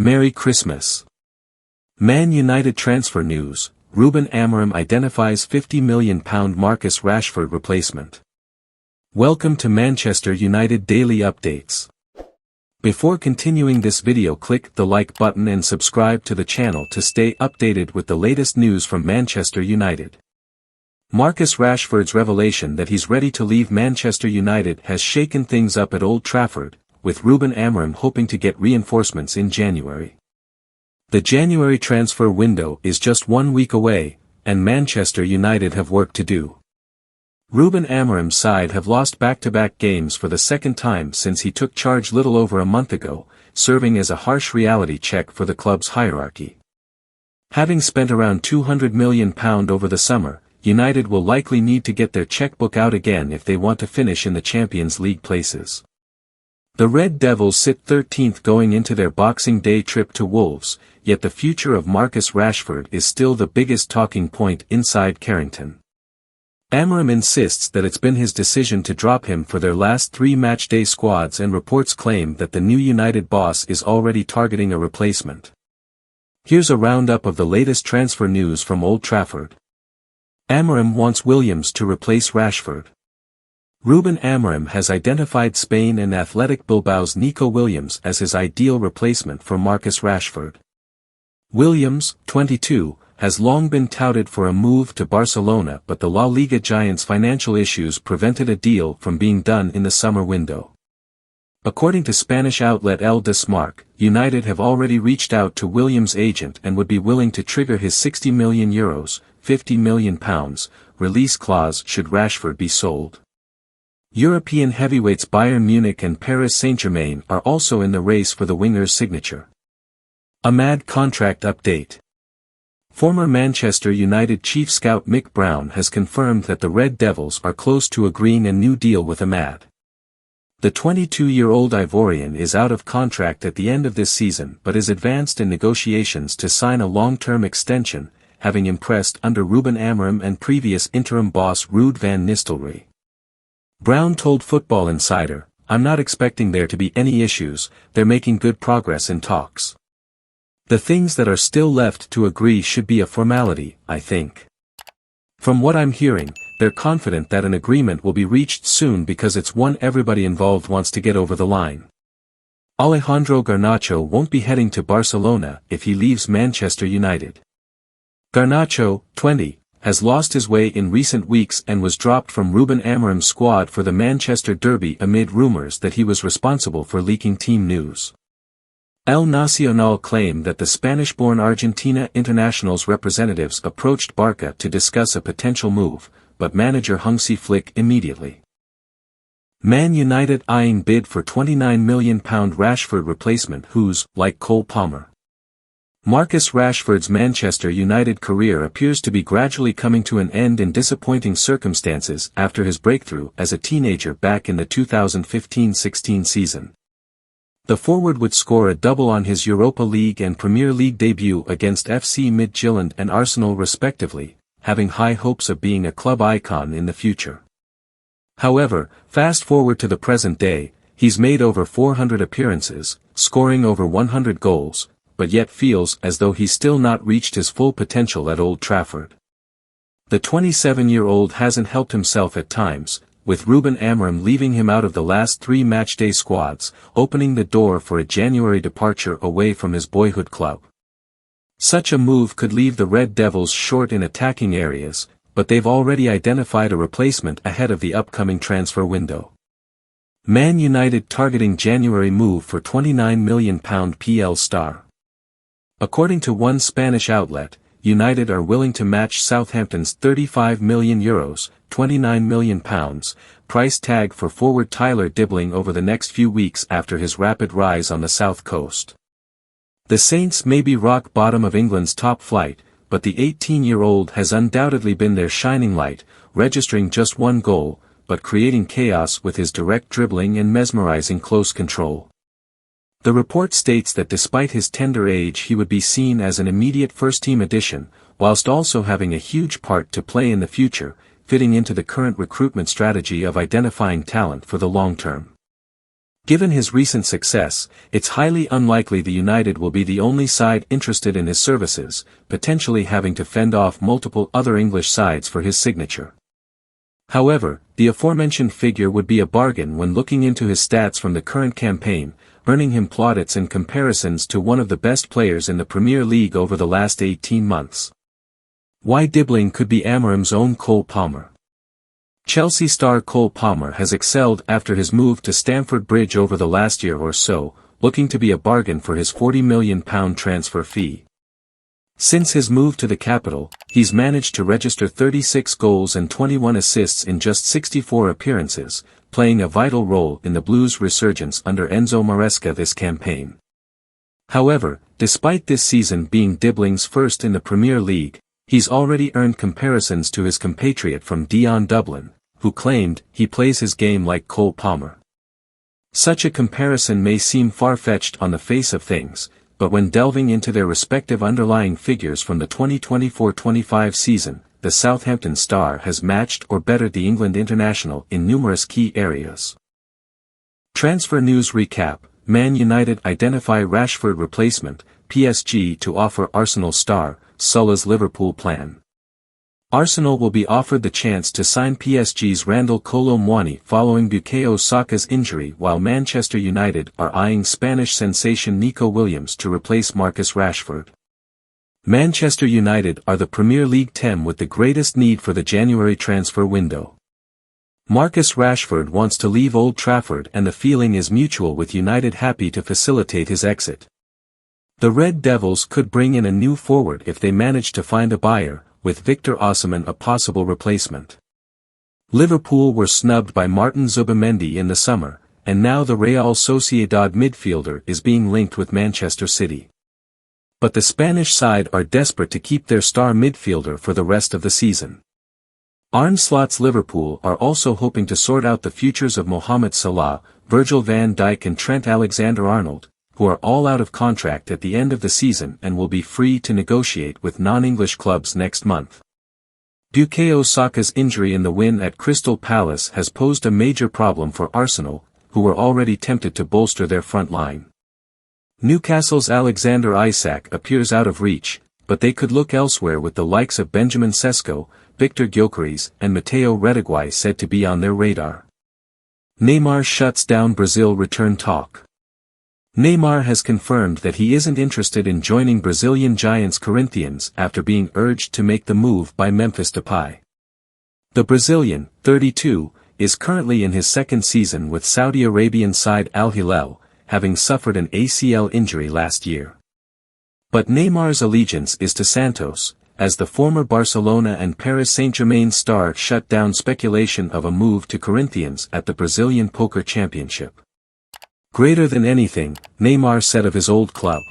Merry Christmas. Man United transfer news, Ruben Amorim identifies £50 million Marcus Rashford replacement. Welcome to Manchester United Daily Updates. Before continuing this video, click the like button and subscribe to the channel to stay updated with the latest news from Manchester United. Marcus Rashford's revelation that he's ready to leave Manchester United has shaken things up at Old Trafford, with Ruben Amorim hoping to get reinforcements in January. The January transfer window is just 1 week away, and Manchester United have work to do. Ruben Amorim's side have lost back-to-back games for the second time since he took charge little over a month ago, serving as a harsh reality check for the club's hierarchy. Having spent around £200 million over the summer, United will likely need to get their checkbook out again if they want to finish in the Champions League places. The Red Devils sit 13th going into their Boxing Day trip to Wolves, yet the future of Marcus Rashford is still the biggest talking point inside Carrington. Amorim insists that it's been his decision to drop him for their last 3 matchday squads, and reports claim that the new United boss is already targeting a replacement. Here's a roundup of the latest transfer news from Old Trafford. Amorim wants Williams to replace Rashford. Ruben Amorim has identified Spain and Athletic Bilbao's Nico Williams as his ideal replacement for Marcus Rashford. Williams, 22, has long been touted for a move to Barcelona, but the La Liga giants' financial issues prevented a deal from being done in the summer window. According to Spanish outlet El Desmarque, United have already reached out to Williams' agent and would be willing to trigger his €60 million, £50 million, release clause should Rashford be sold. European heavyweights Bayern Munich and Paris Saint-Germain are also in the race for the winger's signature. A mad contract update. Former Manchester United chief scout Mick Brown has confirmed that the Red Devils are close to agreeing a new deal with Ahmad. The 22-year-old Ivorian is out of contract at the end of this season but is advanced in negotiations to sign a long-term extension, having impressed under Ruben Amorim and previous interim boss Ruud van Nistelrooy. Brown told Football Insider, "I'm not expecting there to be any issues, they're making good progress in talks. The things that are still left to agree should be a formality, I think. From what I'm hearing, they're confident that an agreement will be reached soon because it's one everybody involved wants to get over the line." Alejandro Garnacho won't be heading to Barcelona if he leaves Manchester United. Garnacho, 20, has lost his way in recent weeks and was dropped from Ruben Amorim's squad for the Manchester derby amid rumours that he was responsible for leaking team news. El Nacional claimed that the Spanish-born Argentina international's representatives approached Barca to discuss a potential move, but manager Hansi Flick immediately. Man United eyeing bid for £29 million Rashford replacement who's, like Cole Palmer. Marcus Rashford's Manchester United career appears to be gradually coming to an end in disappointing circumstances after his breakthrough as a teenager back in the 2015-16 season. The forward would score a double on his Europa League and Premier League debut against FC Midtjylland and Arsenal respectively, having high hopes of being a club icon in the future. However, fast forward to the present day, he's made over 400 appearances, scoring over 100 goals, but yet feels as though he's still not reached his full potential at Old Trafford. The 27-year-old hasn't helped himself at times, with Ruben Amorim leaving him out of the last 3 matchday squads, opening the door for a January departure away from his boyhood club. Such a move could leave the Red Devils short in attacking areas, but they've already identified a replacement ahead of the upcoming transfer window. Man United targeting January move for £29 million PL star. According to one Spanish outlet, United are willing to match Southampton's €35 million, £29 million, price tag for forward Tyler Dibbling over the next few weeks after his rapid rise on the south coast. The Saints may be rock bottom of England's top flight, but the 18-year-old has undoubtedly been their shining light, registering just 1 goal, but creating chaos with his direct dribbling and mesmerizing close control. The report states that despite his tender age he would be seen as an immediate first-team addition, whilst also having a huge part to play in the future, fitting into the current recruitment strategy of identifying talent for the long term. Given his recent success, it's highly unlikely the United will be the only side interested in his services, potentially having to fend off multiple other English sides for his signature. However, the aforementioned figure would be a bargain when looking into his stats from the current campaign, earning him plaudits and comparisons to one of the best players in the Premier League over the last 18 months. Why Dibbling could be Amorim's own Cole Palmer. Chelsea star Cole Palmer has excelled after his move to Stamford Bridge over the last year or so, looking to be a bargain for his £40 million transfer fee. Since his move to the capital, he's managed to register 36 goals and 21 assists in just 64 appearances, playing a vital role in the Blues' resurgence under Enzo Maresca this campaign. However, despite this season being Dibbling's first in the Premier League, he's already earned comparisons to his compatriot from Dion Dublin, who claimed he plays his game like Cole Palmer. Such a comparison may seem far-fetched on the face of things, but when delving into their respective underlying figures from the 2024-25 season, the Southampton star has matched or bettered the England international in numerous key areas. Transfer news recap: Man United identify Rashford replacement, PSG to offer Arsenal star, Salah's Liverpool plan. Arsenal will be offered the chance to sign PSG's Randal Kolo Muani following Bukayo Saka's injury, while Manchester United are eyeing Spanish sensation Nico Williams to replace Marcus Rashford. Manchester United are the Premier League team with the greatest need for the January transfer window. Marcus Rashford wants to leave Old Trafford and the feeling is mutual, with United happy to facilitate his exit. The Red Devils could bring in a new forward if they manage to find a buyer, with Victor Osimhen a possible replacement. Liverpool were snubbed by Martin Zubimendi in the summer, and now the Real Sociedad midfielder is being linked with Manchester City. But the Spanish side are desperate to keep their star midfielder for the rest of the season. Arne Slot's Liverpool are also hoping to sort out the futures of Mohamed Salah, Virgil van Dijk and Trent Alexander-Arnold, who are all out of contract at the end of the season and will be free to negotiate with non-English clubs next month. Bukayo Saka's injury in the win at Crystal Palace has posed a major problem for Arsenal, who were already tempted to bolster their front line. Newcastle's Alexander Isak appears out of reach, but they could look elsewhere, with the likes of Benjamin Sesko, Victor Gyökeres and Matteo Retegui said to be on their radar. Neymar shuts down Brazil return talk. Neymar has confirmed that he isn't interested in joining Brazilian giants Corinthians after being urged to make the move by Memphis Depay. The Brazilian, 32, is currently in his second season with Saudi Arabian side Al Hilal, having suffered an ACL injury last year. But Neymar's allegiance is to Santos, as the former Barcelona and Paris Saint-Germain star shut down speculation of a move to Corinthians at the Brazilian Poker Championship. Greater than anything, Neymar said of his old club.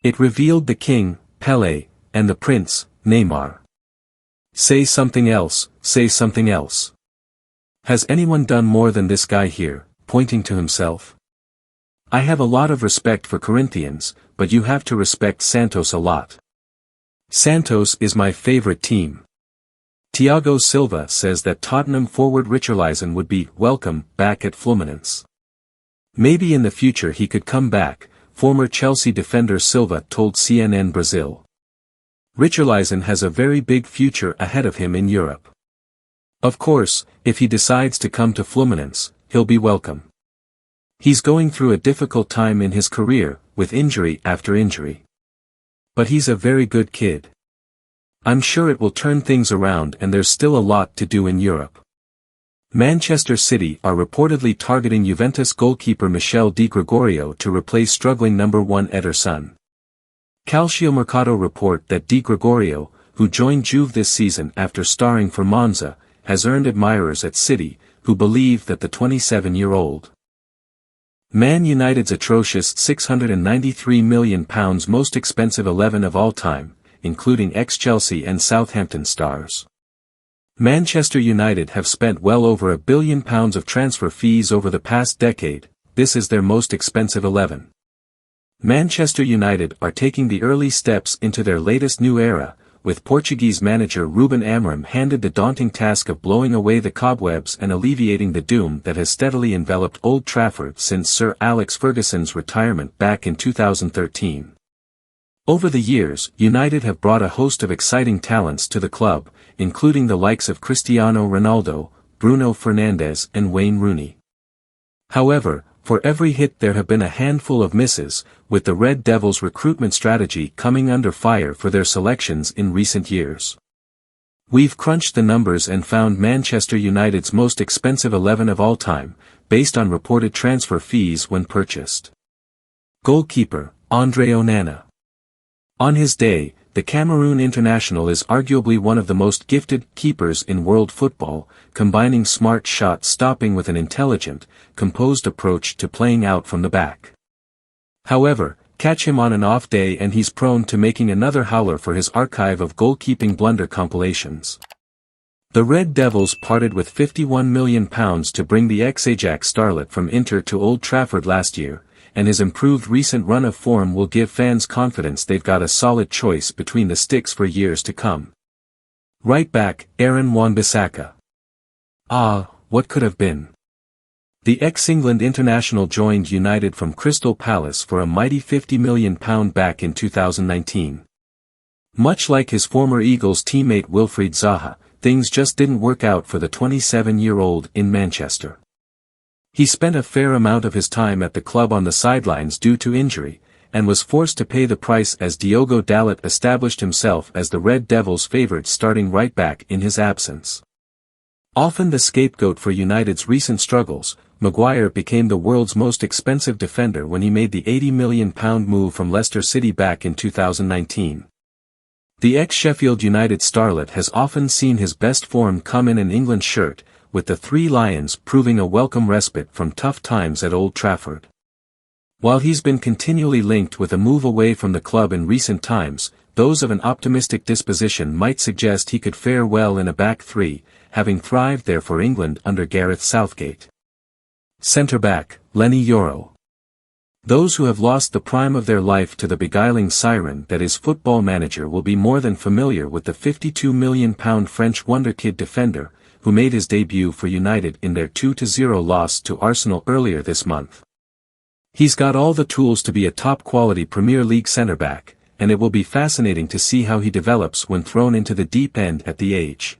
It revealed the king, Pelé, and the prince, Neymar. Say something else, say something else. Has anyone done more than this guy here, pointing to himself? I have a lot of respect for Corinthians, but you have to respect Santos a lot. Santos is my favorite team. Thiago Silva says that Tottenham forward Richarlison would be welcome back at Fluminense. Maybe in the future he could come back, former Chelsea defender Silva told CNN Brazil. Richarlison has a very big future ahead of him in Europe. Of course, if he decides to come to Fluminense, he'll be welcome. He's going through a difficult time in his career, with injury after injury. But he's a very good kid. I'm sure it will turn things around, and there's still a lot to do in Europe. Manchester City are reportedly targeting Juventus goalkeeper Michel Di Gregorio to replace struggling number 1 Ederson. Calciomercato report that Di Gregorio, who joined Juve this season after starring for Monza, has earned admirers at City, who believe that the 27-year-old Man United's atrocious £693 million most expensive 11 of all time, including ex-Chelsea and Southampton stars. Manchester United have spent well over £1 billion of transfer fees over the past decade. This is their most expensive 11. Manchester United are taking the early steps into their latest new era, with Portuguese manager Ruben Amorim handed the daunting task of blowing away the cobwebs and alleviating the doom that has steadily enveloped Old Trafford since Sir Alex Ferguson's retirement back in 2013. Over the years, United have brought a host of exciting talents to the club, including the likes of Cristiano Ronaldo, Bruno Fernandes and Wayne Rooney. However, for every hit there have been a handful of misses, with the Red Devils' recruitment strategy coming under fire for their selections in recent years. We've crunched the numbers and found Manchester United's most expensive 11 of all time, based on reported transfer fees when purchased. Goalkeeper, Andre Onana. On his day, the Cameroon international is arguably one of the most gifted keepers in world football, combining smart shot stopping with an intelligent, composed approach to playing out from the back. However, catch him on an off day and he's prone to making another howler for his archive of goalkeeping blunder compilations. The Red Devils parted with £51 million to bring the ex-Ajax starlet from Inter to Old Trafford last year, and his improved recent run of form will give fans confidence they've got a solid choice between the sticks for years to come. Right back, Aaron Wan-Bissaka. What could have been? The ex-England international joined United from Crystal Palace for a mighty £50 million back in 2019. Much like his former Eagles teammate Wilfried Zaha, things just didn't work out for the 27-year-old in Manchester. He spent a fair amount of his time at the club on the sidelines due to injury, and was forced to pay the price as Diogo Dalot established himself as the Red Devils' favourite starting right-back in his absence. Often the scapegoat for United's recent struggles, Maguire became the world's most expensive defender when he made the £80 million move from Leicester City back in 2019. The ex-Sheffield United starlet has often seen his best form come in an England shirt, with the Three Lions proving a welcome respite from tough times at Old Trafford. While he's been continually linked with a move away from the club in recent times, those of an optimistic disposition might suggest he could fare well in a back three, having thrived there for England under Gareth Southgate. Centre-back, Lenny Yoro. Those who have lost the prime of their life to the beguiling siren that is Football Manager will be more than familiar with the £52 million French wonderkid defender, who made his debut for United in their 2-0 loss to Arsenal earlier this month. He's got all the tools to be a top-quality Premier League centre-back, and it will be fascinating to see how he develops when thrown into the deep end at the age